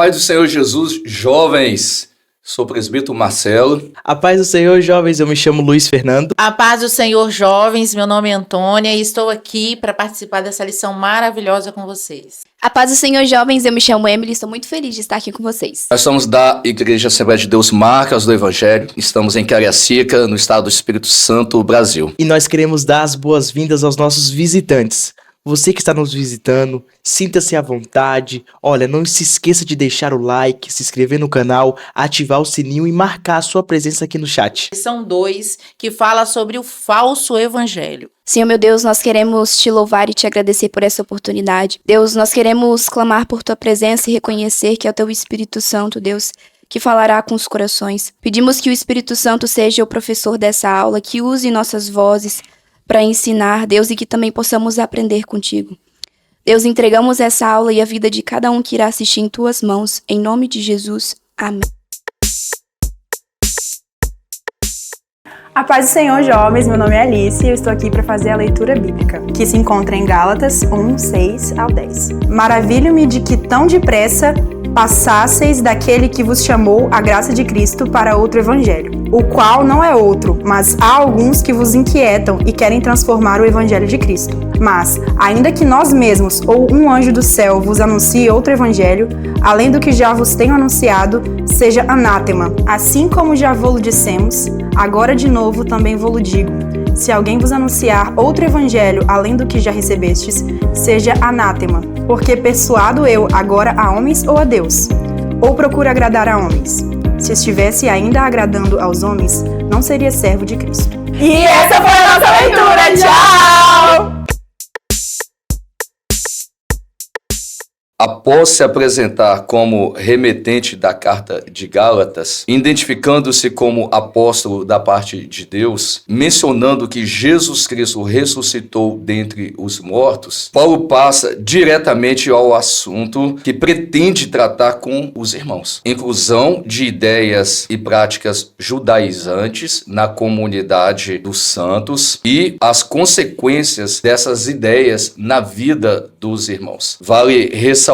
paz do Senhor Jesus, jovens. Sou o presbítero Marcelo. A paz do Senhor, jovens, eu me chamo Luiz Fernando. A paz do Senhor, jovens, meu nome é Antônia e estou aqui para participar dessa lição maravilhosa com vocês. A paz do Senhor, jovens, eu me chamo Emily e estou muito feliz de estar aqui com vocês. Nós somos da Igreja Assembleia de Deus Marcas do Evangelho. Estamos em Cariacica, no estado do Espírito Santo, Brasil. E nós queremos dar as boas-vindas aos nossos visitantes. Você que está nos visitando, sinta-se à vontade. Olha, não se esqueça de deixar o like, se inscrever no canal, ativar o sininho e marcar a sua presença aqui no chat. São 2 que fala sobre o falso evangelho. Senhor, meu Deus, nós queremos te louvar e te agradecer por essa oportunidade. Deus, nós queremos clamar por tua presença e reconhecer que é o teu Espírito Santo, Deus, que falará com os corações. Pedimos que o Espírito Santo seja o professor dessa aula, que use nossas vozes para ensinar, Deus, e que também possamos aprender contigo. Deus, entregamos essa aula e a vida de cada um que irá assistir em tuas mãos, em nome de Jesus. Amém. A paz do Senhor, jovens, meu nome é Alice e eu estou aqui para fazer a leitura bíblica, que se encontra em Gálatas 1, 6 ao 10. Maravilho-me de que tão depressa passasseis daquele que vos chamou a graça de Cristo para outro evangelho, o qual não é outro, mas há alguns que vos inquietam e querem transformar o evangelho de Cristo. Mas, ainda que nós mesmos ou um anjo do céu vos anuncie outro evangelho, além do que já vos tenho anunciado, seja anátema. Assim como já vô-lo dissemos, agora de novo também vô-lo digo. Se alguém vos anunciar outro evangelho além do que já recebestes, seja anátema. Porque persuado eu agora a homens ou a Deus? Ou procuro agradar a homens? Se estivesse ainda agradando aos homens, não seria servo de Cristo. E essa foi a nossa leitura. Tchau! Após se apresentar como remetente da carta de Gálatas, identificando-se como apóstolo da parte de Deus, mencionando que Jesus Cristo ressuscitou dentre os mortos, Paulo passa diretamente ao assunto que pretende tratar com os irmãos. Inclusão de ideias e práticas judaizantes na comunidade dos santos e as consequências dessas ideias na vida dos irmãos. Vale ressaltar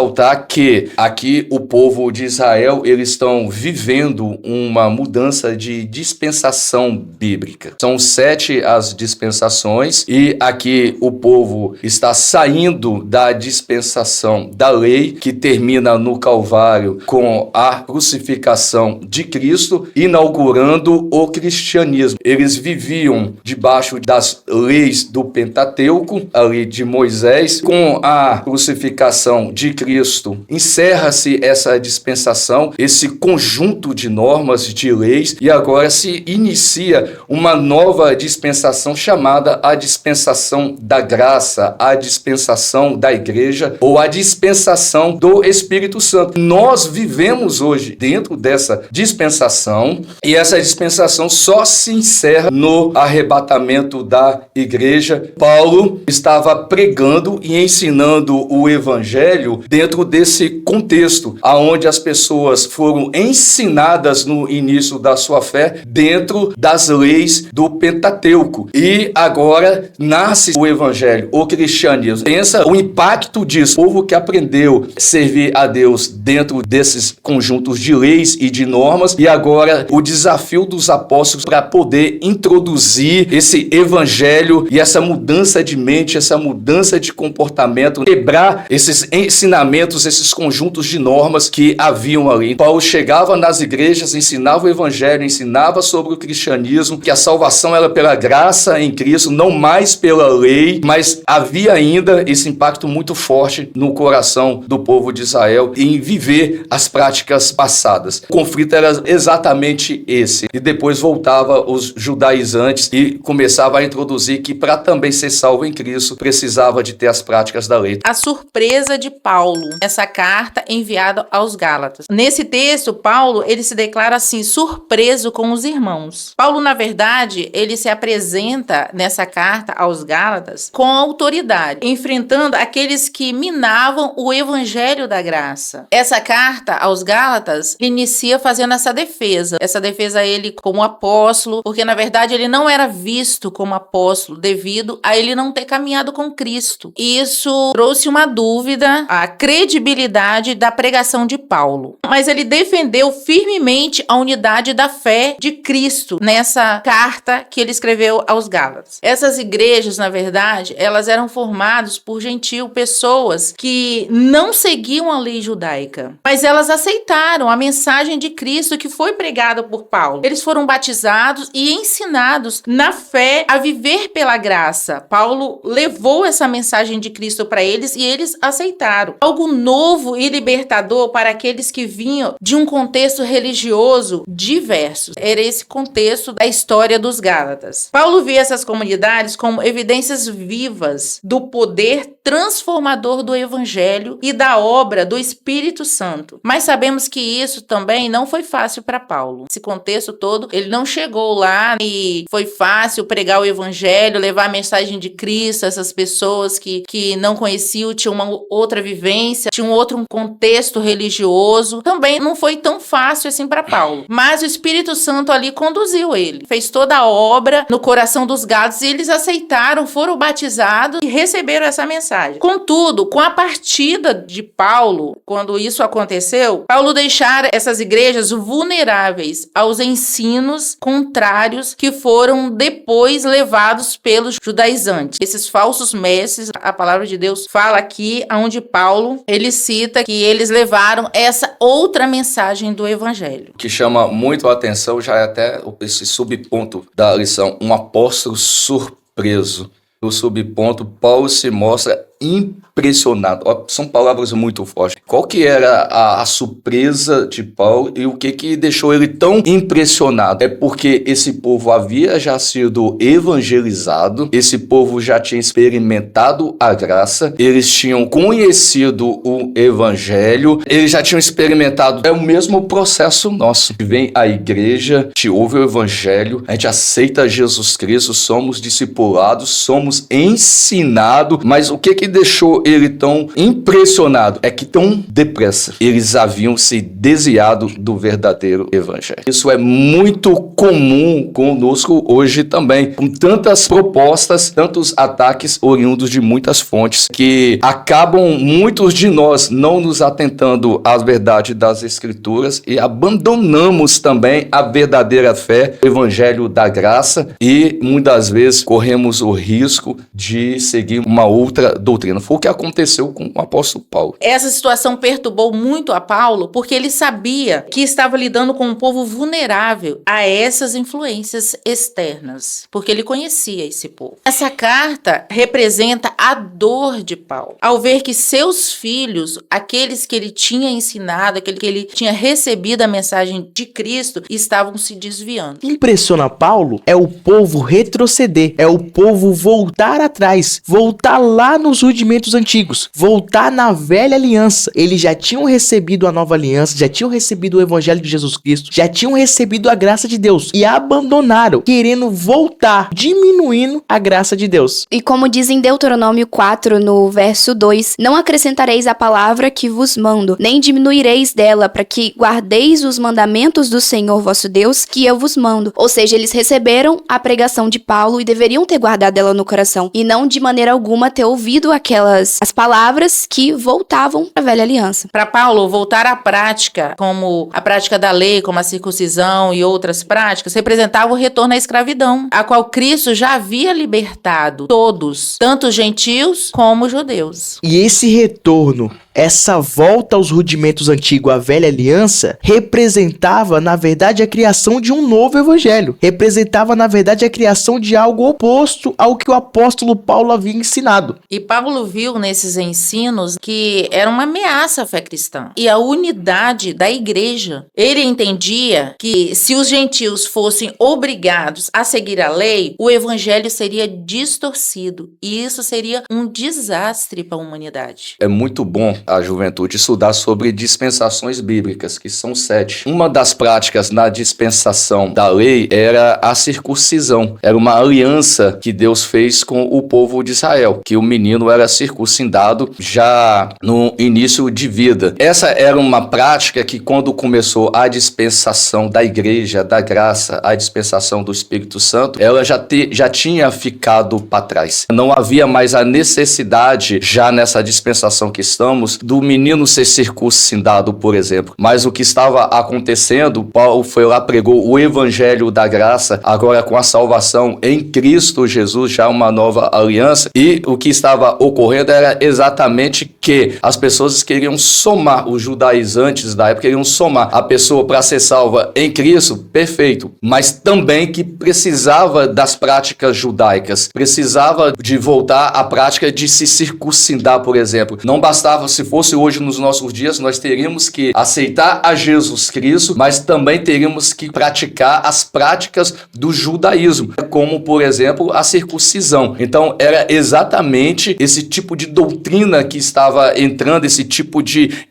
que aqui o povo de Israel, eles estão vivendo uma mudança de dispensação bíblica. São 7 as dispensações e aqui o povo está saindo da dispensação da lei, que termina no Calvário com a crucificação de Cristo, inaugurando o cristianismo. Eles viviam debaixo das leis do Pentateuco, a lei de Moisés, com a crucificação de Cristo. Encerra-se essa dispensação, esse conjunto de normas, de leis, e agora se inicia uma nova dispensação chamada a dispensação da graça, a dispensação da igreja ou a dispensação do Espírito Santo. Nós vivemos hoje dentro dessa dispensação e essa dispensação só se encerra no arrebatamento da igreja. Paulo estava pregando e ensinando o evangelho dentro desse contexto, aonde as pessoas foram ensinadas no início da sua fé dentro das leis do Pentateuco. E agora nasce o evangelho, o cristianismo. Pensa o impacto disso. O povo que aprendeu a servir a Deus dentro desses conjuntos de leis e de normas, e agora o desafio dos apóstolos para poder introduzir esse evangelho e essa mudança de mente, essa mudança de comportamento, quebrar esses ensinamentos, esses conjuntos de normas que haviam ali. Paulo chegava nas igrejas, ensinava o evangelho, ensinava sobre o cristianismo, que a salvação era pela graça em Cristo, não mais pela lei, mas havia ainda esse impacto muito forte no coração do povo de Israel em viver as práticas passadas. O conflito era exatamente esse. E depois voltava os judaizantes e começava a introduzir que para também ser salvo em Cristo, precisava de ter as práticas da lei. A surpresa de Paulo, essa carta enviada aos Gálatas. Nesse texto, Paulo, ele se declara assim, surpreso com os irmãos. Paulo, na verdade, ele se apresenta nessa carta aos Gálatas com autoridade, enfrentando aqueles que minavam o evangelho da graça. Essa carta aos Gálatas inicia fazendo essa defesa a ele como apóstolo, porque na verdade ele não era visto como apóstolo devido a ele não ter caminhado com Cristo. Isso trouxe uma dúvida a credibilidade da pregação de Paulo. Mas ele defendeu firmemente a unidade da fé de Cristo nessa carta que ele escreveu aos Gálatas. Essas igrejas, na verdade, elas eram formadas por gentio, pessoas que não seguiam a lei judaica, mas elas aceitaram a mensagem de Cristo que foi pregada por Paulo. Eles foram batizados e ensinados na fé a viver pela graça. Paulo levou essa mensagem de Cristo para eles e eles aceitaram. Algo novo e libertador para aqueles que vinham de um contexto religioso diverso. Era esse contexto da história dos Gálatas. Paulo via essas comunidades como evidências vivas do poder transformador do Evangelho e da obra do Espírito Santo. Mas sabemos que isso também não foi fácil para Paulo. Esse contexto todo, ele não chegou lá e foi fácil pregar o Evangelho, levar a mensagem de Cristo a essas pessoas que não conheciam, tinham uma outra vivência, tinham outro contexto religioso. Também não foi tão fácil assim para Paulo. Mas o Espírito Santo ali conduziu ele. Fez toda a obra no coração dos Gálatas e eles aceitaram, foram batizados e receberam essa mensagem. Contudo, com a partida de Paulo, quando isso aconteceu, Paulo deixara essas igrejas vulneráveis aos ensinos contrários que foram depois levados pelos judaizantes. Esses falsos mestres, a palavra de Deus fala aqui, onde Paulo, ele cita que eles levaram essa outra mensagem do Evangelho. O que chama muito a atenção já é até esse subponto da lição, um apóstolo surpreso. No subponto, Paulo se mostra impressionado. São palavras muito fortes. Qual que era a surpresa de Paulo e o que deixou ele tão impressionado? É porque esse povo havia já sido evangelizado, esse povo já tinha experimentado a graça, eles tinham conhecido o evangelho, eles já tinham experimentado. É o mesmo processo nosso. Vem a igreja, te ouve o evangelho, a gente aceita Jesus Cristo, somos discipulados, somos ensinados, mas o que deixou ele tão impressionado é que tão depressa eles haviam se desviado do verdadeiro evangelho. Isso é muito comum conosco hoje também, com tantas propostas, tantos ataques oriundos de muitas fontes que acabam muitos de nós não nos atentando às verdades das escrituras e abandonamos também a verdadeira fé, o evangelho da graça, e muitas vezes corremos o risco de seguir uma outra doutrina. Foi o que aconteceu com o apóstolo Paulo. Essa situação perturbou muito a Paulo porque ele sabia que estava lidando com um povo vulnerável a essas influências externas, porque ele conhecia esse povo. Essa carta representa a dor de Paulo, ao ver que seus filhos, aqueles que ele tinha ensinado, aquele que ele tinha recebido a mensagem de Cristo, estavam se desviando. O que impressiona Paulo é o povo retroceder, é o povo voltar atrás, voltar lá nos rudimentos antigos, voltar na velha aliança. Eles já tinham recebido a nova aliança, já tinham recebido o evangelho de Jesus Cristo, já tinham recebido a graça de Deus e abandonaram, querendo voltar, diminuindo a graça de Deus. E como diz em Deuteronômio 4, no verso 2, não acrescentareis a palavra que vos mando, nem diminuireis dela, para que guardeis os mandamentos do Senhor vosso Deus, que eu vos mando. Ou seja, eles receberam a pregação de Paulo e deveriam ter guardado ela no coração, e não de maneira alguma ter ouvido as palavras que voltavam para a velha aliança. Para Paulo, voltar à prática, como a prática da lei, como a circuncisão e outras práticas, representava o retorno à escravidão, a qual Cristo já havia libertado todos, tanto os gentios como os judeus. E esse retorno, essa volta aos rudimentos antigos, à velha aliança, representava, na verdade, a criação de um novo evangelho. Representava, na verdade, a criação de algo oposto ao que o apóstolo Paulo havia ensinado. E Paulo viu nesses ensinos que era uma ameaça à fé cristã e à unidade da igreja. Ele entendia que se os gentios fossem obrigados a seguir a lei, o evangelho seria distorcido e isso seria um desastre para a humanidade. É muito bom a juventude estudar sobre dispensações bíblicas, que são 7. Uma das práticas na dispensação da lei era a circuncisão. Era uma aliança que Deus fez com o povo de Israel, que o menino era circuncidado circuncindado já no início de vida. Essa era uma prática que, quando começou a dispensação da igreja, da graça, a dispensação do Espírito Santo, ela já tinha ficado para trás. Não havia mais a necessidade, já nessa dispensação que estamos, do menino ser circuncidado, por exemplo. Mas o que estava acontecendo, Paulo foi lá, pregou o evangelho da graça, agora com a salvação em Cristo Jesus, já uma nova aliança, e o que estava ocorrendo era exatamente que as pessoas queriam somar, os judaizantes da época queriam somar a pessoa para ser salva em Cristo, perfeito, mas também que precisava das práticas judaicas, precisava de voltar à prática de se circuncidar, por exemplo. Não bastava, se fosse hoje nos nossos dias, nós teríamos que aceitar a Jesus Cristo, mas também teríamos que praticar as práticas do judaísmo, como, por exemplo, a circuncisão. Então, era exatamente esse tipo de doutrina que estava entrando, esse tipo de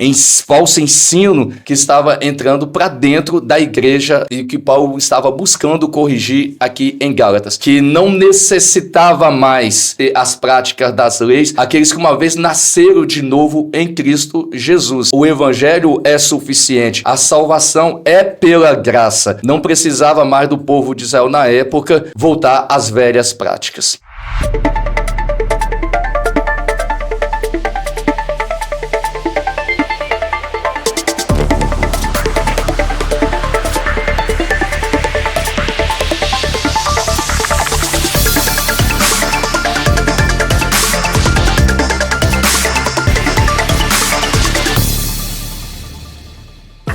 falso ensino que estava entrando para dentro da igreja e que Paulo estava buscando corrigir aqui em Gálatas, que não necessitava mais ter as práticas das leis, aqueles que uma vez nasceram de novo em Cristo Jesus. O evangelho é suficiente, a salvação é pela graça. Não precisava mais do povo de Israel na época voltar às velhas práticas.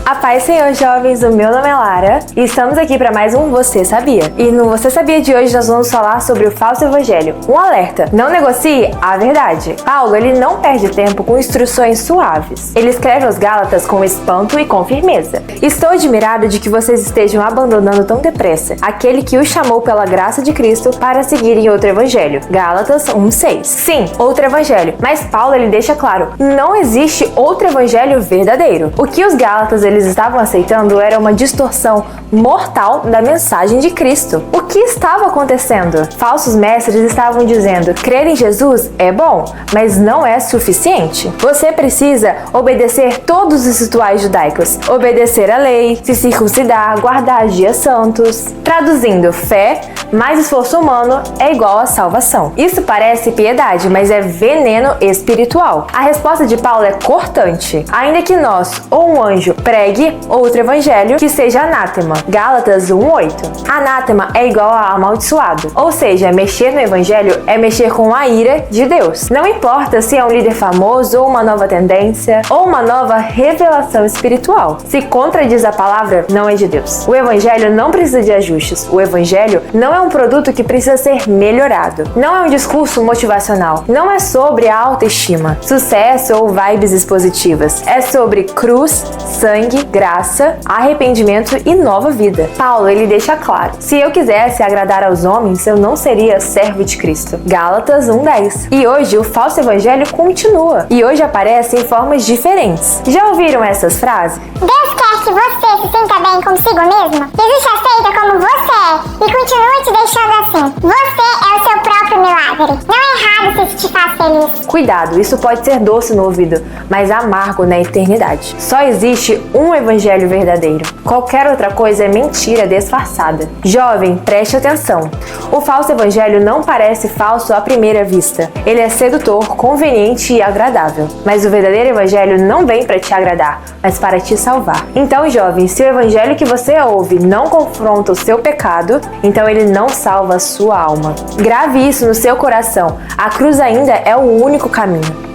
A paz, Senhor, jovens, o meu nome é Lara e estamos aqui para mais um Você Sabia? E no Você Sabia de hoje nós vamos falar sobre o falso evangelho. Um alerta, não negocie a verdade. Paulo, ele não perde tempo com instruções suaves. Ele escreve aos Gálatas com espanto e com firmeza. Estou admirado de que vocês estejam abandonando tão depressa aquele que os chamou pela graça de Cristo para seguirem outro evangelho. Gálatas 1:6. Sim, outro evangelho, mas Paulo ele deixa claro, não existe outro evangelho verdadeiro. O que os Gálatas eles estavam aceitando era uma distorção mortal da mensagem de Cristo. O que estava acontecendo? Falsos mestres estavam dizendo: crer em Jesus é bom, mas não é suficiente. Você precisa obedecer todos os rituais judaicos, obedecer a lei, se circuncidar, guardar dias santos. Traduzindo, fé mais esforço humano é igual a salvação. Isso parece piedade, mas é veneno espiritual. A resposta de Paulo é cortante. Ainda que nós ou um anjo pregue outro evangelho que seja anátema. Gálatas 1:8. Anátema é igual a amaldiçoado. Ou seja, mexer no evangelho é mexer com a ira de Deus. Não importa se é um líder famoso ou uma nova tendência ou uma nova revelação espiritual. Se contradiz a palavra, não é de Deus. O evangelho não precisa de ajustes. O evangelho não é um produto que precisa ser melhorado. Não é um discurso motivacional. Não é sobre a autoestima, sucesso ou vibes expositivas. É sobre cruz, sangue, graça, arrependimento e nova vida. Paulo, ele deixa claro: se eu quisesse agradar aos homens, eu não seria servo de Cristo. Gálatas 1:10. E hoje o falso evangelho continua. E hoje aparece em formas diferentes. Já ouviram essas frases? Deus quer que você se sinta bem consigo mesmo. Jesus te aceita como você é e continua te deixando assim. Você é o seu próprio milagre. Não é errado se isso te faz feliz. Cuidado, isso pode ser doce no ouvido, mas amargo na eternidade. Só existe um evangelho verdadeiro. Qualquer outra coisa é mentira disfarçada. Jovem, preste atenção. O falso evangelho não parece falso à primeira vista. Ele é sedutor, conveniente e agradável. Mas o verdadeiro evangelho não vem para te agradar, mas para te salvar. Então, jovem, se o evangelho que você ouve não confronta o seu pecado, então ele não salva a sua alma. Grave isso no seu coração. A cruz ainda é o único caminho.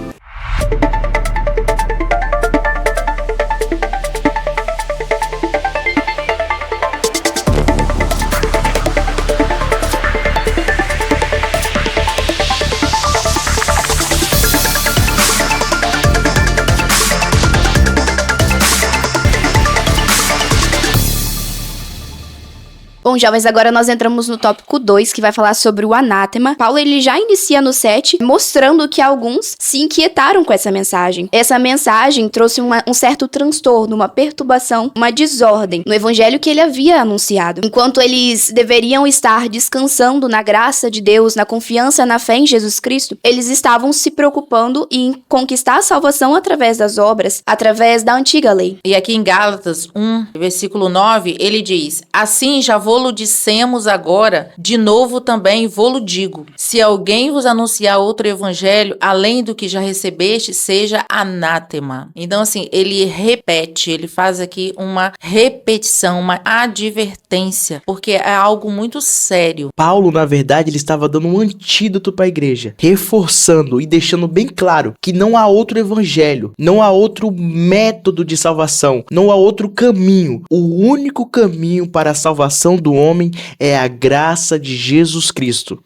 Bom, jovens, agora nós entramos no tópico 2, que vai falar sobre o anátema. Paulo, ele já inicia no 7, mostrando que alguns se inquietaram com essa mensagem. Essa mensagem trouxe um certo transtorno, uma perturbação, uma desordem no evangelho que ele havia anunciado. Enquanto eles deveriam estar descansando na graça de Deus, na confiança, na fé em Jesus Cristo, eles estavam se preocupando em conquistar a salvação através das obras, através da antiga lei. E aqui em Gálatas 1, versículo 9, ele diz: assim já vô-lo dissemos agora, de novo também vô-lo digo. Se alguém vos anunciar outro evangelho, além do que já recebeste, seja anátema. Então, assim, ele repete, ele faz aqui uma repetição, uma advertência, porque é algo muito sério. Paulo, na verdade, ele estava dando um antídoto para a igreja, reforçando e deixando bem claro que não há outro evangelho, não há outro método de salvação, não há outro caminho. O único caminho para a salvação do homem é a graça de Jesus Cristo.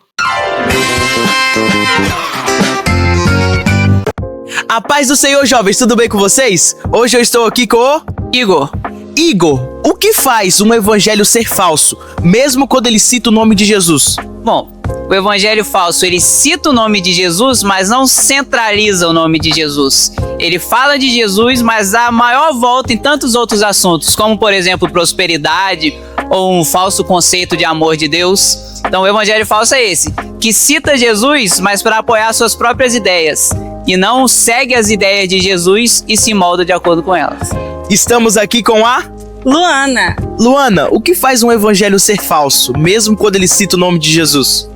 A paz do Senhor, jovens, tudo bem com vocês? Hoje eu estou aqui com o Igor. Igor, o que faz um evangelho ser falso, mesmo quando ele cita o nome de Jesus? Bom, o evangelho falso, ele cita o nome de Jesus, mas não centraliza o nome de Jesus. Ele fala de Jesus, mas dá maior volta em tantos outros assuntos, como, por exemplo, prosperidade ou um falso conceito de amor de Deus. Então, o evangelho falso é esse, que cita Jesus, mas para apoiar suas próprias ideias, e não segue as ideias de Jesus e se molda de acordo com elas. Estamos aqui com a Luana. Luana, o que faz um evangelho ser falso, mesmo quando ele cita o nome de Jesus?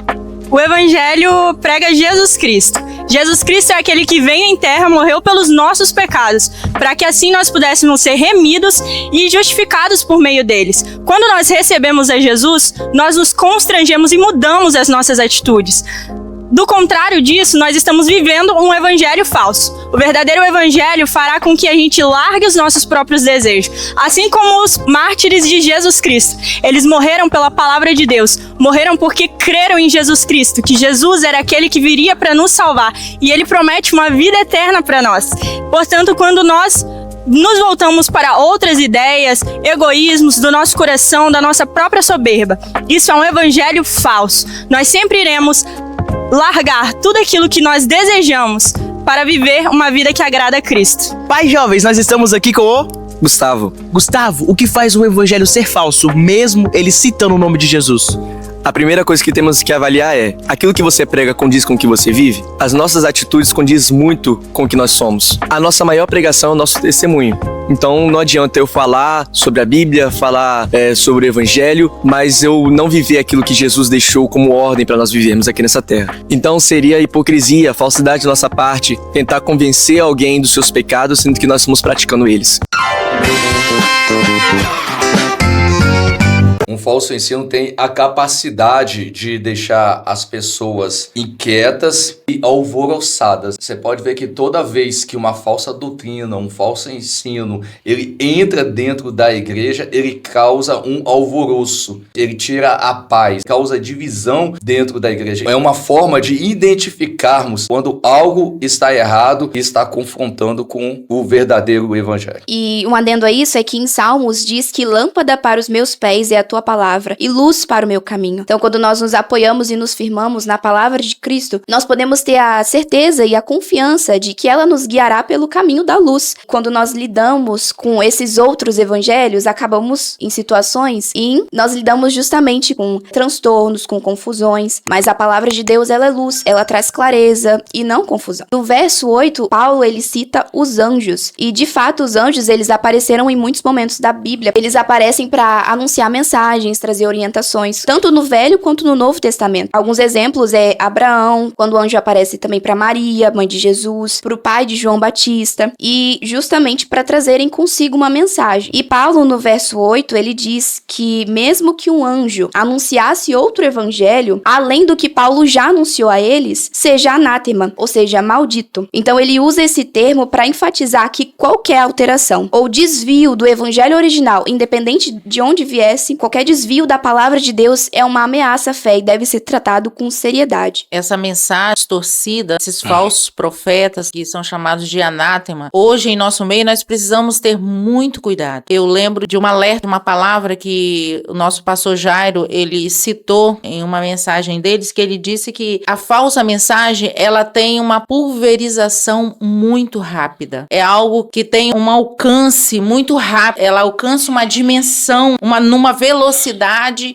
O evangelho prega Jesus Cristo. Jesus Cristo é aquele que veio em terra, morreu pelos nossos pecados, para que assim nós pudéssemos ser remidos e justificados por meio deles. Quando nós recebemos a Jesus, nós nos constrangemos e mudamos as nossas atitudes. Do contrário disso, nós estamos vivendo um evangelho falso. O verdadeiro evangelho fará com que a gente largue os nossos próprios desejos. Assim como os mártires de Jesus Cristo. Eles morreram pela palavra de Deus. Morreram porque creram em Jesus Cristo, que Jesus era aquele que viria para nos salvar. E ele promete uma vida eterna para nós. Portanto, quando nós nos voltamos para outras ideias, egoísmos do nosso coração, da nossa própria soberba, isso é um evangelho falso. Nós sempre iremos largar tudo aquilo que nós desejamos para viver uma vida que agrada a Cristo. Pais jovens, nós estamos aqui com o Gustavo. Gustavo, o que faz um evangelho ser falso, mesmo ele citando o nome de Jesus? A primeira coisa que temos que avaliar é: aquilo que você prega condiz com o que você vive? As nossas atitudes condizem muito com o que nós somos. A nossa maior pregação é o nosso testemunho. Então não adianta eu falar sobre a Bíblia, falar sobre o Evangelho, mas eu não viver aquilo que Jesus deixou como ordem para nós vivermos aqui nessa terra. Então seria hipocrisia, falsidade da nossa parte, tentar convencer alguém dos seus pecados, sendo que nós estamos praticando eles. Um falso ensino tem a capacidade de deixar as pessoas inquietas e alvoroçadas. Você pode ver que toda vez que uma falsa doutrina, um falso ensino, ele entra dentro da igreja, ele causa um alvoroço, ele tira a paz, causa divisão dentro da igreja. É uma forma de identificarmos quando algo está errado e está confrontando com o verdadeiro evangelho. E um adendo a isso é que em Salmos diz que lâmpada para os meus pés é a tua palavra e luz para o meu caminho. Então, quando nós nos apoiamos e nos firmamos na palavra de Cristo, nós podemos ter a certeza e a confiança de que ela nos guiará pelo caminho da luz. Quando nós lidamos com esses outros evangelhos, acabamos em situações em nós lidamos justamente com transtornos, com confusões, mas a palavra de Deus, ela é luz, ela traz clareza e não confusão. No verso 8, Paulo, ele cita os anjos, e de fato os anjos, eles apareceram em muitos momentos da Bíblia. Eles aparecem para anunciar mensagens, trazer orientações, tanto no Velho quanto no Novo Testamento. Alguns exemplos é Abraão, quando o anjo aparece também para Maria, mãe de Jesus, para o pai de João Batista, e justamente para trazerem consigo uma mensagem. E Paulo, no verso 8, ele diz que mesmo que um anjo anunciasse outro evangelho, além do que Paulo já anunciou a eles, seja anátema, ou seja, maldito. Então ele usa esse termo para enfatizar que qualquer alteração ou desvio do evangelho original, independente de onde viesse, qualquer Qualquer desvio da palavra de Deus é uma ameaça à fé e deve ser tratado com seriedade. Essa mensagem distorcida, esses falsos profetas que são chamados de anátema, hoje em nosso meio nós precisamos ter muito cuidado. Eu lembro de um alerta, uma palavra que o nosso pastor Jairo, ele citou em uma mensagem deles, que ele disse que a falsa mensagem, ela tem uma pulverização muito rápida. É algo que tem um alcance muito rápido, ela alcança uma dimensão, numa velocidade.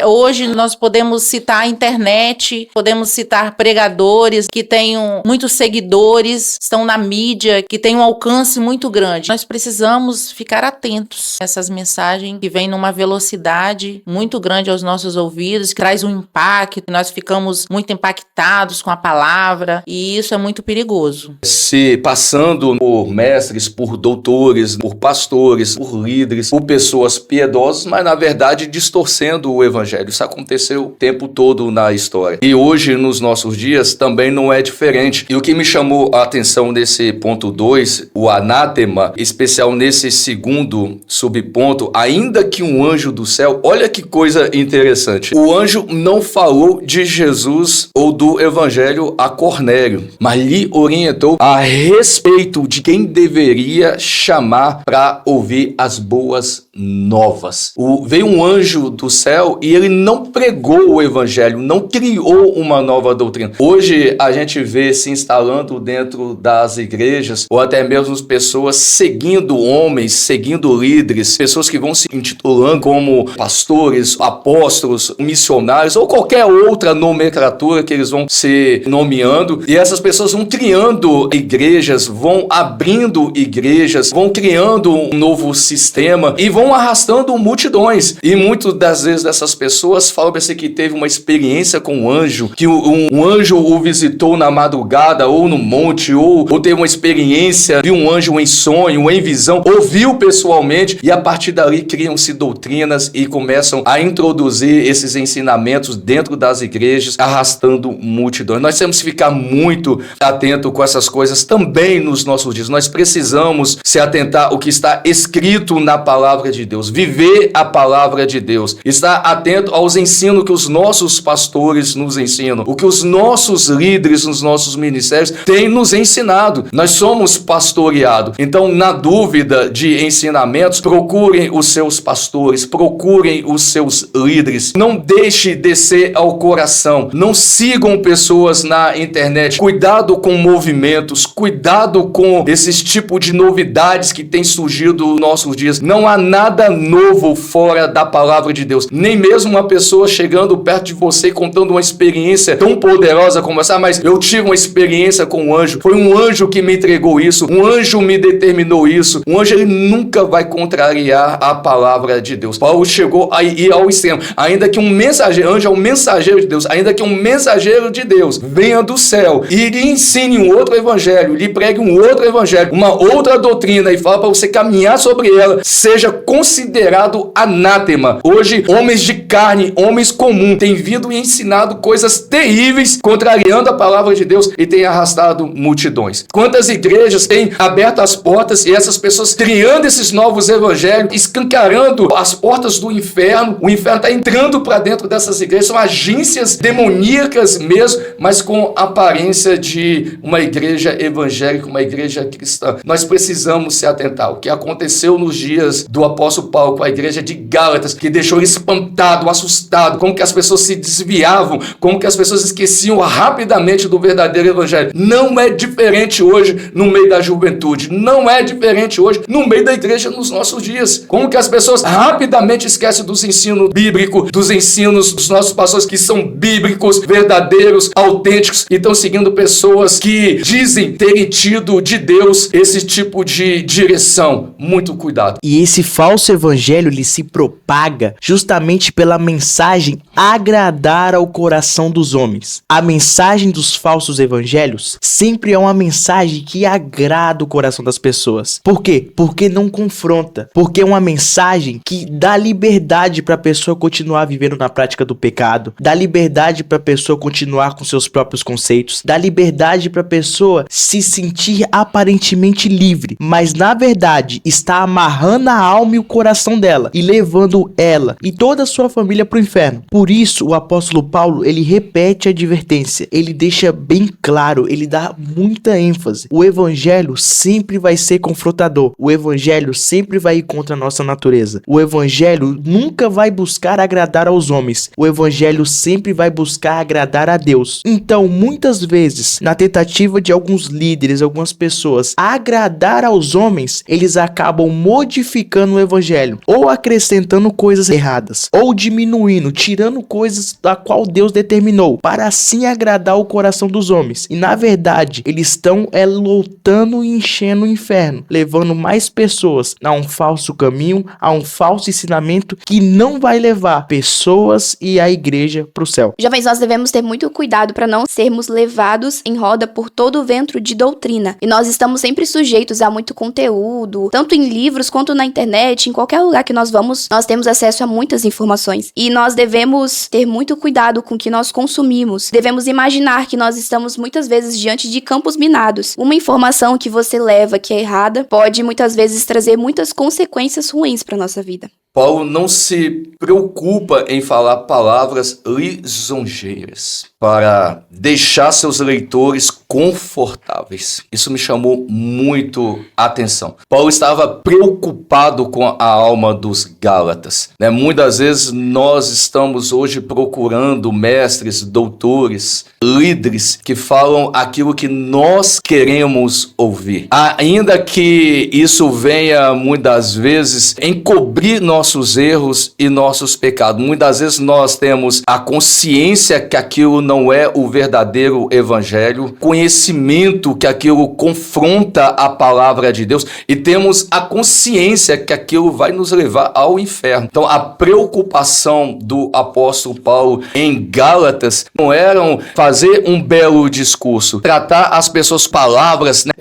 Hoje nós podemos citar a internet, podemos citar pregadores que tenham muitos seguidores, estão na mídia, que têm um alcance muito grande. Nós precisamos ficar atentos a essas mensagens que vêm numa velocidade muito grande aos nossos ouvidos, que traz um impacto, nós ficamos muito impactados com a palavra, e isso é muito perigoso. Se passando por mestres, por doutores, por pastores, por líderes, por pessoas piedosas, mas na verdade distorcendo o evangelho. Isso aconteceu o tempo todo na história. E hoje, nos nossos dias, também não é diferente. E o que me chamou a atenção nesse ponto 2, o anátema, especial nesse segundo subponto, ainda que um anjo do céu, olha que coisa interessante. O anjo não falou de Jesus ou do evangelho a Cornélio, mas lhe orientou a respeito de quem deveria chamar para ouvir as boas novas. Veio um anjo do céu e ele não pregou o evangelho, não criou uma nova doutrina. Hoje a gente vê se instalando dentro das igrejas, ou até mesmo pessoas seguindo homens, seguindo líderes, pessoas que vão se intitulando como pastores, apóstolos, missionários, ou qualquer outra nomenclatura que eles vão se nomeando, e essas pessoas vão criando igrejas, vão abrindo igrejas, vão criando um novo sistema e vão arrastando multidões. E muitas das vezes essas pessoas falam assim que teve uma experiência com um anjo, que um anjo o visitou na madrugada ou no monte, ou teve uma experiência, viu um anjo em sonho, em visão, ouviu pessoalmente, e a partir dali criam-se doutrinas e começam a introduzir esses ensinamentos dentro das igrejas, arrastando multidões. Nós temos que ficar muito atento com essas coisas também nos nossos dias. Nós precisamos se atentar ao que está escrito na palavra de Deus, viver a palavra de Deus, estar atento aos ensinos que os nossos pastores nos ensinam, o que os nossos líderes nos nossos ministérios têm nos ensinado. Nós somos pastoreados. Então, na dúvida de ensinamentos, procurem os seus pastores, procurem os seus líderes. Não deixe descer ao coração. Não sigam pessoas na internet. Cuidado com movimentos, cuidado com esses tipos de novidades que têm surgido nos nossos dias. Não há nada novo fora da palavra de Deus. Nem mesmo uma pessoa chegando perto de você contando uma experiência tão poderosa como essa, mas eu tive uma experiência com um anjo, foi um anjo que me entregou isso, um anjo me determinou isso. Um anjo, ele nunca vai contrariar a palavra de Deus. Paulo chegou a ir ao extremo, ainda que um mensageiro, anjo é um mensageiro de Deus, ainda que um mensageiro de Deus venha do céu e lhe ensine um outro evangelho, lhe pregue um outro evangelho, uma outra doutrina, e fala para você caminhar sobre ela, seja considerado anátema. Hoje, homens de carne, homens comuns, têm vindo e ensinado coisas terríveis, contrariando a palavra de Deus, e têm arrastado multidões. Quantas igrejas têm aberto as portas, e essas pessoas criando esses novos evangelhos, escancarando as portas do inferno. O inferno está entrando para dentro dessas igrejas, são agências demoníacas mesmo, mas com aparência de uma igreja evangélica, uma igreja cristã. Nós precisamos se atentar. O que aconteceu nos dias do apóstolo Paulo com a igreja de Gálatas, que deixou ele espantado, assustado, como que as pessoas se desviavam, como que as pessoas esqueciam rapidamente do verdadeiro evangelho. Não é diferente hoje no meio da juventude, não é diferente hoje no meio da igreja nos nossos dias. Como que as pessoas rapidamente esquecem dos ensinos bíblicos, dos ensinos dos nossos pastores que são bíblicos, verdadeiros, autênticos, e estão seguindo pessoas que dizem terem tido de Deus esse tipo de direção. Muito cuidado. E esse falso evangelho, ele se propaga justamente pela mensagem agradar ao coração dos homens. A mensagem dos falsos evangelhos sempre é uma mensagem que agrada o coração das pessoas. Por quê? Porque não confronta. Porque é uma mensagem que dá liberdade para a pessoa continuar vivendo na prática do pecado, dá liberdade para a pessoa continuar com seus próprios conceitos, dá liberdade para a pessoa se sentir aparentemente livre, mas na verdade está amarrando a alma e o coração dela e levando ela ela e toda a sua família para o inferno. Por isso, o apóstolo Paulo, ele repete a advertência, ele deixa bem claro, ele dá muita ênfase. O evangelho sempre vai ser confrontador, o evangelho sempre vai ir contra a nossa natureza. O evangelho nunca vai buscar agradar aos homens, o evangelho sempre vai buscar agradar a Deus. Então, muitas vezes, na tentativa de alguns líderes, algumas pessoas agradar aos homens, eles acabam modificando o evangelho, ou acrescentando coisas erradas, ou diminuindo, tirando coisas da qual Deus determinou, para assim agradar o coração dos homens. E na verdade, eles estão lutando e enchendo o inferno, levando mais pessoas a um falso caminho, a um falso ensinamento que não vai levar pessoas e a igreja para o céu. Jovens, nós devemos ter muito cuidado para não sermos levados em roda por todo o vento de doutrina. E nós estamos sempre sujeitos a muito conteúdo, tanto em livros quanto na internet, em qualquer lugar que nós vamos, nós temos acesso a muitas informações. E nós devemos ter muito cuidado com o que nós consumimos. Devemos imaginar que nós estamos muitas vezes diante de campos minados. Uma informação que você leva que é errada pode muitas vezes trazer muitas consequências ruins para nossa vida. Paulo não se preocupa em falar palavras lisonjeiras para deixar seus leitores confortáveis. Isso me chamou muito a atenção. Paulo estava preocupado com a alma dos Gálatas, né? Muitas vezes nós estamos hoje procurando mestres, doutores, líderes que falam aquilo que nós queremos ouvir. Ainda que isso venha muitas vezes encobrir nossos erros e nossos pecados. Muitas vezes nós temos a consciência que aquilo não é o verdadeiro evangelho, conhecimento que aquilo confronta a palavra de Deus e temos a consciência que aquilo vai nos levar ao inferno. Então a preocupação do apóstolo Paulo em Gálatas não era fazer um belo discurso, tratar as pessoas palavras, né?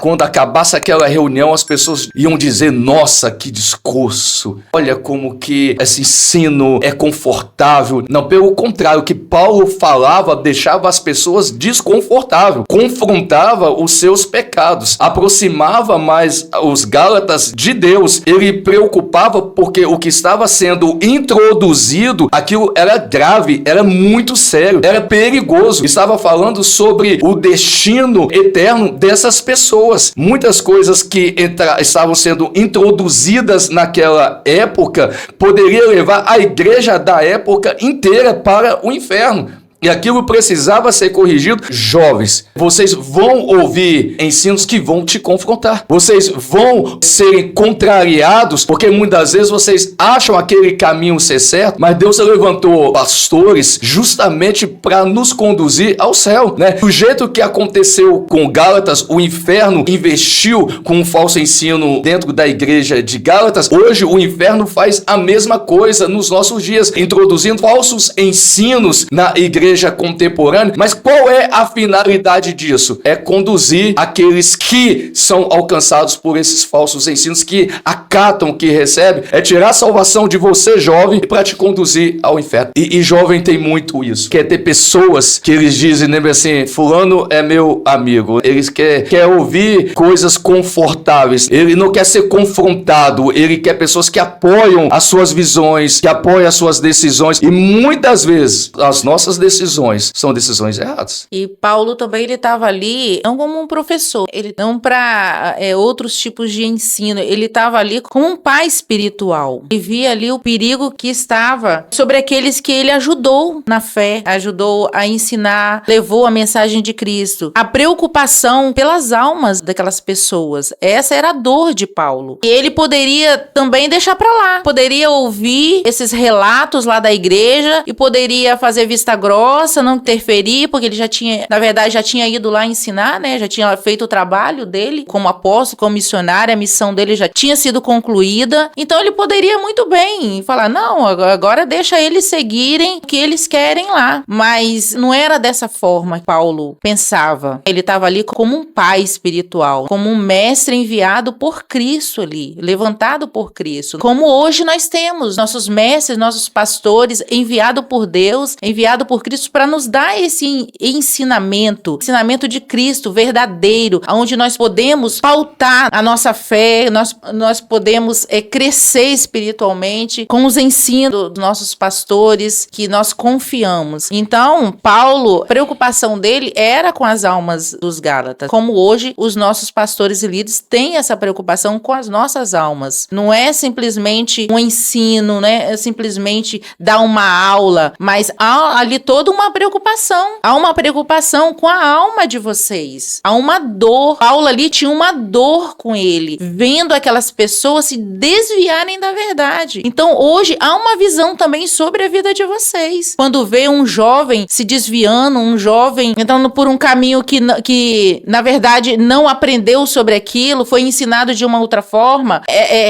Quando acabasse aquela reunião, as pessoas iam dizer: nossa, que discurso, olha como que esse ensino é confortável. Não, pelo contrário, o que Paulo falava deixava as pessoas desconfortáveis, confrontava os seus pecados, aproximava mais os Gálatas de Deus. Ele preocupava porque o que estava sendo introduzido, aquilo era grave, era muito sério, era perigoso. Estava falando sobre o destino eterno dessas pessoas. Muitas coisas que estavam sendo introduzidas naquela época poderia levar a igreja da época inteira para o inferno. E aquilo precisava ser corrigido. Jovens, vocês vão ouvir ensinos que vão te confrontar. Vocês vão ser contrariados, porque muitas vezes vocês acham aquele caminho ser certo, mas Deus levantou pastores justamente para nos conduzir ao céu, né? Do jeito que aconteceu com Gálatas, o inferno investiu com um falso ensino dentro da igreja de Gálatas. Hoje o inferno faz a mesma coisa nos nossos dias, introduzindo falsos ensinos na igreja contemporânea. Mas qual é a finalidade disso? É conduzir aqueles que são alcançados por esses falsos ensinos, que acatam, que recebem, é tirar a salvação de você, jovem, para te conduzir ao inferno. E jovem tem muito isso. Quer ter pessoas que eles dizem, lembra assim, fulano é meu amigo. Eles quer ouvir coisas confortáveis. Ele não quer ser confrontado. Ele quer pessoas que apoiam as suas visões, que apoiam as suas decisões. E muitas vezes as nossas decisões são decisões erradas. E Paulo também, ele estava ali não como um professor, ele não para outros tipos de ensino, ele estava ali como um pai espiritual. Ele via ali o perigo que estava sobre aqueles que ele ajudou na fé, ajudou a ensinar, levou a mensagem de Cristo. A preocupação pelas almas daquelas pessoas, essa era a dor de Paulo. E ele poderia também deixar para lá, poderia ouvir esses relatos lá da igreja e poderia fazer vista grossa, não interferir, porque ele já tinha, na verdade, já tinha ido lá ensinar, né? Já tinha feito o trabalho dele como apóstolo, como missionário, a missão dele já tinha sido concluída. Então ele poderia muito bem falar: não, agora deixa eles seguirem o que eles querem lá. Mas não era dessa forma que Paulo pensava. Ele estava ali como um pai espiritual, como um mestre enviado por Cristo ali, levantado por Cristo. Como hoje nós temos nossos mestres, nossos pastores, enviado por Deus, enviado por Cristo, Cristo para nos dar esse ensinamento de Cristo verdadeiro, onde nós podemos pautar a nossa fé, nós podemos crescer espiritualmente com os ensinos dos nossos pastores que nós confiamos. Então, Paulo, a preocupação dele era com as almas dos Gálatas, como hoje os nossos pastores e líderes têm essa preocupação com as nossas almas. Não é simplesmente um ensino, né? É simplesmente dar uma aula, mas há ali toda uma preocupação. Há uma preocupação com a alma de vocês. Há uma dor. Paulo ali tinha uma dor com ele, vendo aquelas pessoas se desviarem da verdade. Então, hoje, há uma visão também sobre a vida de vocês. Quando vê um jovem se desviando, um jovem entrando por um caminho que na verdade, não aprendeu sobre aquilo, foi ensinado de uma outra forma,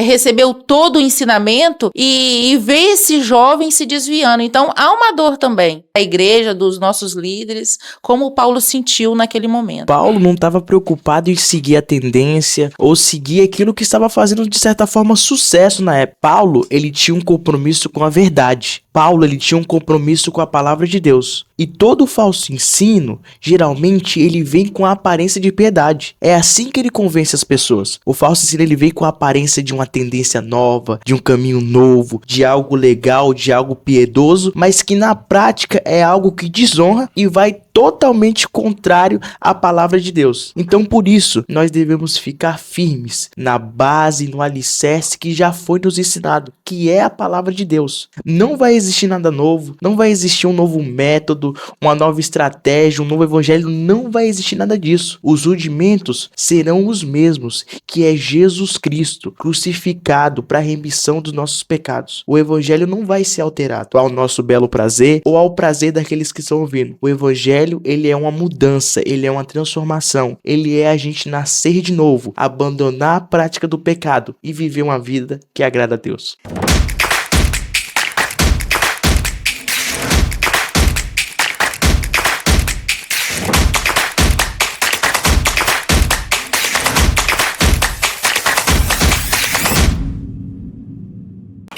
recebeu todo o ensinamento e vê esse jovem se desviando. Então, há uma dor também da igreja, dos nossos líderes, como Paulo sentiu naquele momento. Paulo não estava preocupado em seguir a tendência ou seguir aquilo que estava fazendo, de certa forma, sucesso na época. Paulo, ele tinha um compromisso com a verdade. Paulo, ele tinha um compromisso com a palavra de Deus. E todo falso ensino, geralmente, ele vem com a aparência de piedade. É assim que ele convence as pessoas. O falso ensino, ele vem com a aparência de uma tendência nova, de um caminho novo, de algo legal, de algo piedoso, mas que na prática é algo que desonra e vai totalmente contrário à palavra de Deus. Então, por isso, nós devemos ficar firmes na base, no alicerce que já foi nos ensinado, que é a palavra de Deus. Não vai existir nada novo, não vai existir um novo método, uma nova estratégia, um novo evangelho, não vai existir nada disso. Os rudimentos serão os mesmos, que é Jesus Cristo, crucificado para a remissão dos nossos pecados. O evangelho não vai ser alterado ao nosso belo prazer ou ao prazer daqueles que estão ouvindo. O evangelho, ele é uma mudança, ele é uma transformação, ele é a gente nascer de novo, abandonar a prática do pecado e viver uma vida que agrada a Deus.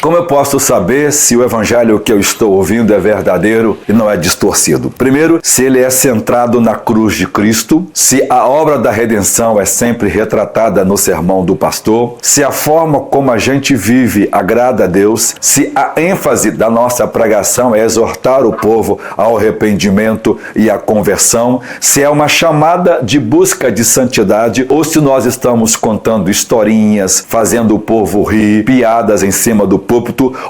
Como eu posso saber se o evangelho que eu estou ouvindo é verdadeiro e não é distorcido? Primeiro, se ele é centrado na cruz de Cristo, se a obra da redenção é sempre retratada no sermão do pastor, se a forma como a gente vive agrada a Deus, se a ênfase da nossa pregação é exortar o povo ao arrependimento e à conversão, se é uma chamada de busca de santidade ou se nós estamos contando historinhas, fazendo o povo rir, piadas em cima do púlpito,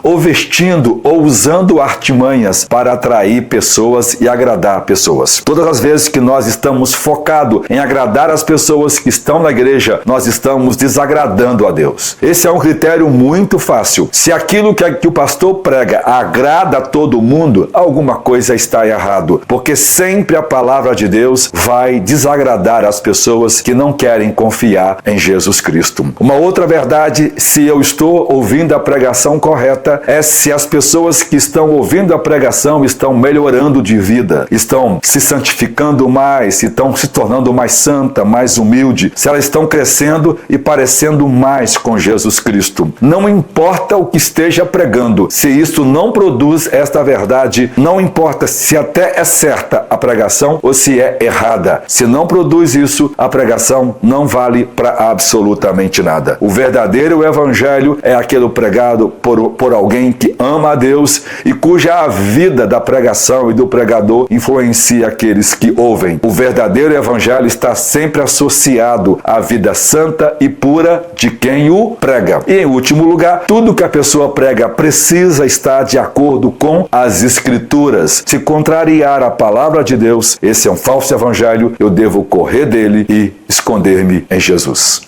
ou vestindo ou usando artimanhas para atrair pessoas e agradar pessoas. Todas as vezes que nós estamos focados em agradar as pessoas que estão na igreja, nós estamos desagradando a Deus. Esse é um critério muito fácil. Se aquilo que o pastor prega agrada a todo mundo, alguma coisa está errado, porque sempre a palavra de Deus vai desagradar as pessoas que não querem confiar em Jesus Cristo. Uma outra verdade, se eu estou ouvindo a pregação correta, é se as pessoas que estão ouvindo a pregação estão melhorando de vida, estão se santificando mais, estão se tornando mais santa, mais humilde, se elas estão crescendo e parecendo mais com Jesus Cristo. Não importa o que esteja pregando, se isso não produz esta verdade, não importa se até é certa a pregação ou se é errada. Se não produz isso, a pregação não vale para absolutamente nada. O verdadeiro evangelho é aquele pregado por alguém que ama a Deus e cuja vida da pregação e do pregador influencia aqueles que ouvem. O verdadeiro evangelho está sempre associado à vida santa e pura de quem o prega. E em último lugar, tudo que a pessoa prega precisa estar de acordo com as Escrituras. Se contrariar a palavra de Deus, esse é um falso evangelho, eu devo correr dele e esconder-me em Jesus.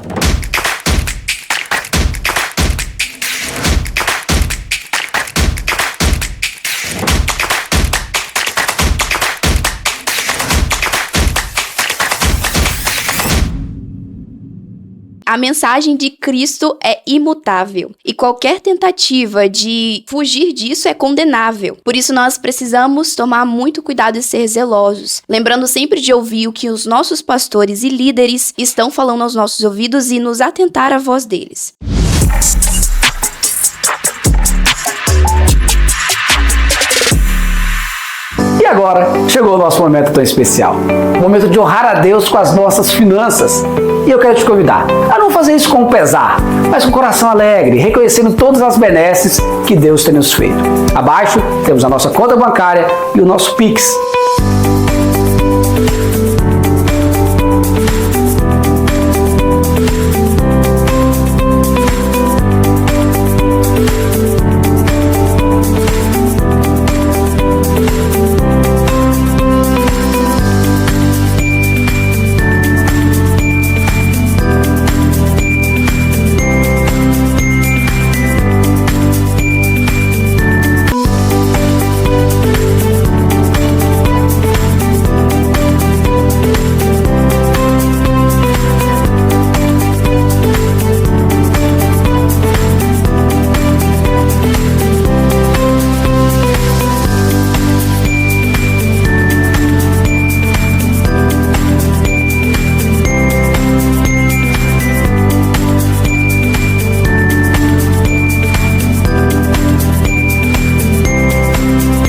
A mensagem de Cristo é imutável e qualquer tentativa de fugir disso é condenável. Por isso nós precisamos tomar muito cuidado e ser zelosos, lembrando sempre de ouvir o que os nossos pastores e líderes estão falando aos nossos ouvidos e nos atentar à voz deles. E E agora chegou o nosso momento tão especial, o momento de honrar a Deus com as nossas finanças. E eu quero te convidar a não fazer isso com pesar, mas com coração alegre, reconhecendo todas as benesses que Deus tem nos feito. Abaixo temos a nossa conta bancária e o nosso Pix.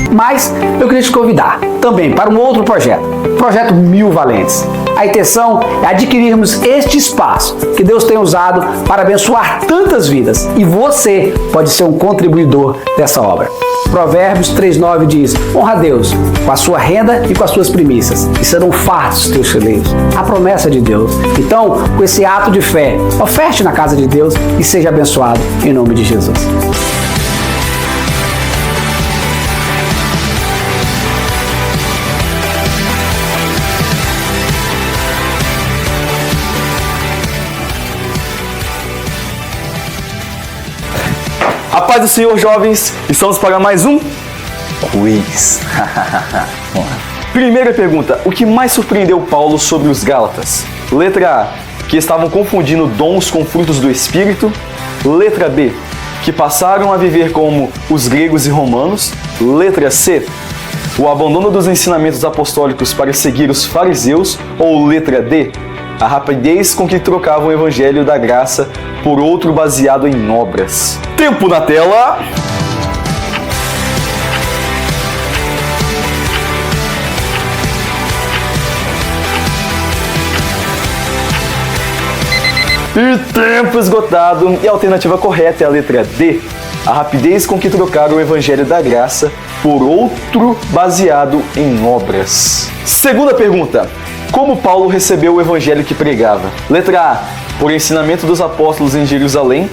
Mas eu queria te convidar também para um outro projeto, o Projeto 1000 Valentes. A intenção é adquirirmos este espaço que Deus tem usado para abençoar tantas vidas e você pode ser um contribuidor dessa obra. Provérbios 3:9 diz: honra a Deus com a sua renda e com as suas primícias, e serão fartos os teus celeiros. A promessa de Deus. Então, com esse ato de fé, oferte na casa de Deus e seja abençoado em nome de Jesus. A paz do Senhor, jovens, estamos para mais um quiz. Primeira pergunta: o que mais surpreendeu Paulo sobre os Gálatas? Letra A, que estavam confundindo dons com frutos do Espírito. Letra B, que passaram a viver como os gregos e romanos. Letra C, o abandono dos ensinamentos apostólicos para seguir os fariseus. Ou letra D, a rapidez com que trocavam o evangelho da graça por outro baseado em obras. Tempo na tela! E tempo esgotado. E a alternativa correta é a letra D, a rapidez com que trocaram o evangelho da graça por outro baseado em obras. Segunda pergunta: como Paulo recebeu o evangelho que pregava? Letra A, por ensinamento dos apóstolos em Jerusalém.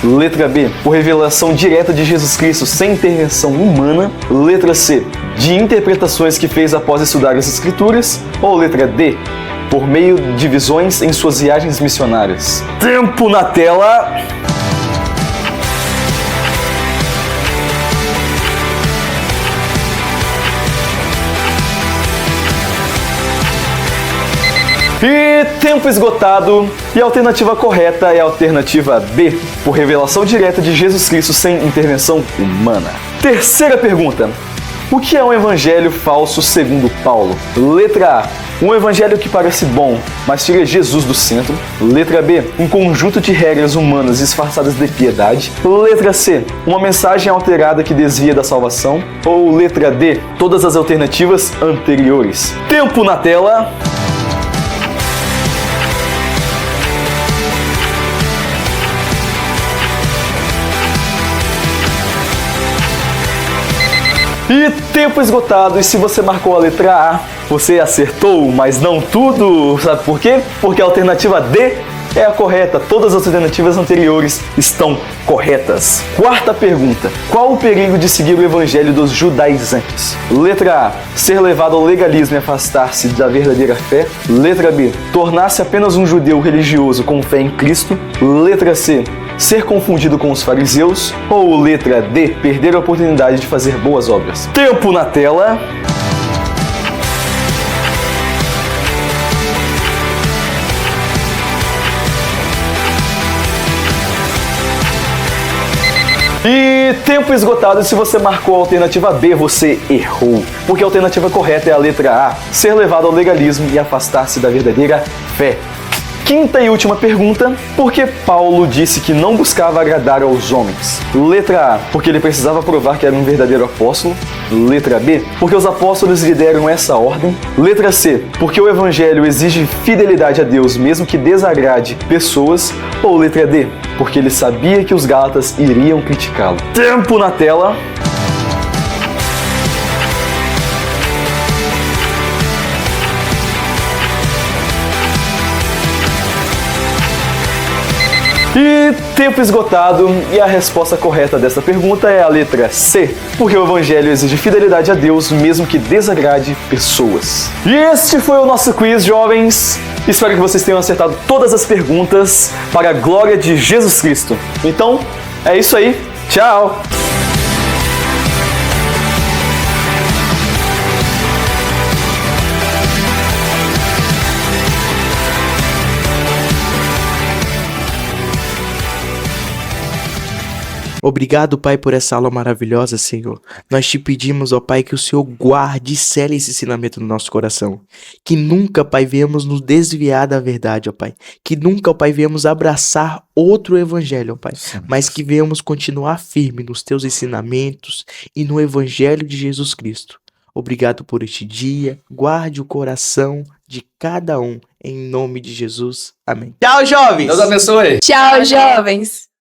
Letra B, por revelação direta de Jesus Cristo sem intervenção humana. Letra C, de interpretações que fez após estudar as Escrituras. Ou letra D, por meio de visões em suas viagens missionárias. Tempo na tela! E tempo esgotado. E a alternativa correta é a alternativa B, por revelação direta de Jesus Cristo sem intervenção humana. Terceira pergunta: o que é um evangelho falso segundo Paulo? Letra A, um evangelho que parece bom, mas tira Jesus do centro. Letra B, um conjunto de regras humanas disfarçadas de piedade. Letra C, uma mensagem alterada que desvia da salvação. Ou letra D, todas as alternativas anteriores. Tempo na tela! E tempo esgotado. E se você marcou a letra A, você acertou, mas não tudo. Sabe por quê? Porque a alternativa D é a correta. Todas as alternativas anteriores estão corretas. Quarta pergunta: qual o perigo de seguir o evangelho dos judaizantes? Letra A, ser levado ao legalismo e afastar-se da verdadeira fé. Letra B, tornar-se apenas um judeu religioso com fé em Cristo. Letra C, ser confundido com os fariseus. Ou letra D, perder a oportunidade de fazer boas obras. Tempo na tela! E tempo esgotado. E se você marcou a alternativa B, você errou. Porque a alternativa correta é a letra A, ser levado ao legalismo e afastar-se da verdadeira fé. Quinta e última pergunta: por que Paulo disse que não buscava agradar aos homens? Letra A, porque ele precisava provar que era um verdadeiro apóstolo. Letra B, porque os apóstolos lhe deram essa ordem. Letra C, porque o evangelho exige fidelidade a Deus mesmo que desagrade pessoas. Ou letra D, porque ele sabia que os gálatas iriam criticá-lo. Tempo na tela. E tempo esgotado, e a resposta correta dessa pergunta é a letra C, porque o evangelho exige fidelidade a Deus mesmo que desagrade pessoas. E este foi o nosso quiz, jovens. Espero que vocês tenham acertado todas as perguntas para a glória de Jesus Cristo. Então, é isso aí. Tchau! Obrigado, Pai, por essa aula maravilhosa, Senhor. Nós te pedimos, ó Pai, que o Senhor guarde e cele esse ensinamento no nosso coração. Que nunca, Pai, venhamos nos desviar da verdade, ó Pai. Que nunca, ó Pai, venhamos abraçar outro evangelho, ó Pai. Mas que venhamos continuar firme nos teus ensinamentos e no evangelho de Jesus Cristo. Obrigado por este dia. Guarde o coração de cada um. Em nome de Jesus. Amém. Tchau, jovens! Deus abençoe. Tchau, jovens!